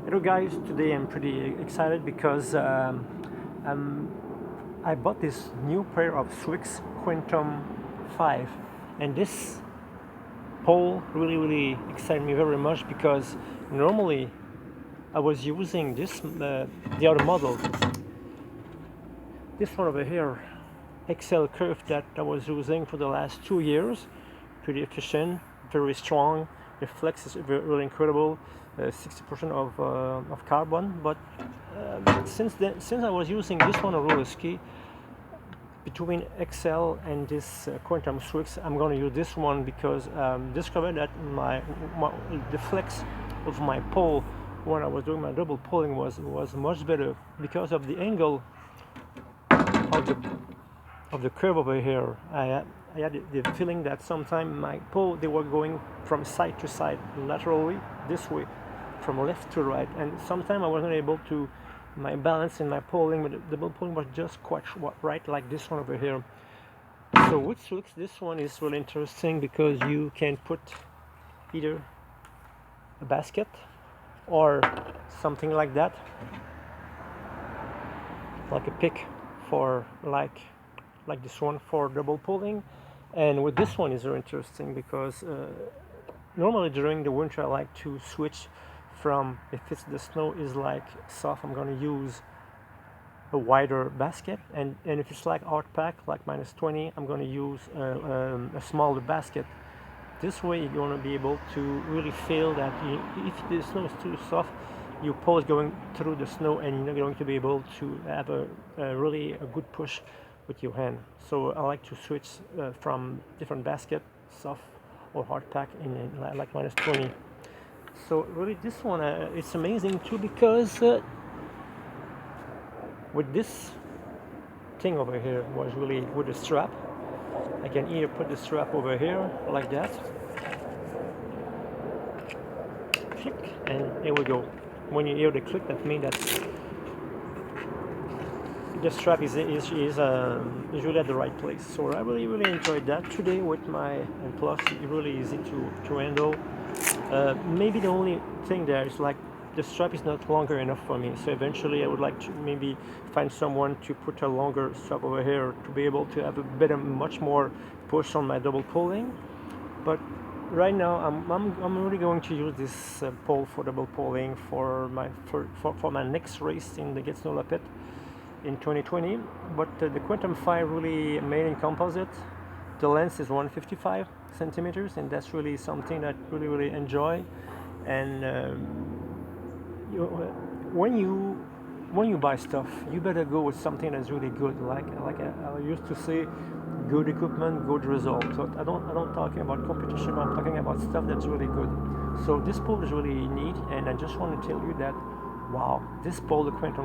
Hello guys, today I'm pretty excited because I bought this new pair of Jouis Quantum 5, and this pole really excited me very much because normally I was using this the other model, this one over here, Exel curve, that I was using for the last 2 years. Pretty efficient, very strong. The flex is really incredible, 60% of carbon. But since I was using this one on roller ski, between Exel and this Quantum Jouis, I'm going to use this one because discovered that the flex of my pole when I was doing my double pulling was much better because of the angle of the curve over here. I had the feeling that sometimes my pole, they were going from side to side laterally this way, from left to right, and sometimes I wasn't able to, my balance in my pulling, but the double pulling was just quite right, like this one over here. So with Jouis, this one is really interesting because you can put either a basket or something like that, like a pick for like this one for double pulling. And with this one is very interesting because normally during the winter I like to switch from, if it's the snow is like soft, I'm going to use a wider basket, and if it's like hard pack like -20, I'm going to use a smaller basket. This way you're going to be able to really feel that if the snow is too soft, your pole is going through the snow and you're not going to be able to have a really good push with your hand. So I like to switch from different basket, soft or hard pack, in like -20. So really this one, it's amazing too because with this thing over here was really with the strap. I can either put the strap over here like that, click, and here we go. When you hear the click, that means that the strap is really at the right place. So I really enjoyed that today with my, and plus it's really easy to handle. Maybe the only thing there is like the strap is not longer enough for me, so eventually I would like to maybe find someone to put a longer strap over here to be able to have a better, much more push on my double pulling. But right now I'm really going to use this pole for double pulling for my next race in the Gatineau-Lapette in 2020. But the Quantum 5 really made in composite. The length is 155 centimeters, and that's really something that really enjoy. And when you buy stuff, you better go with something that's really good. Like I used to say, good equipment, good result. So I don't talking about competition. I'm talking about stuff that's really good. So this pole is really neat, and I just want to tell you that, wow, this pole, the Quantum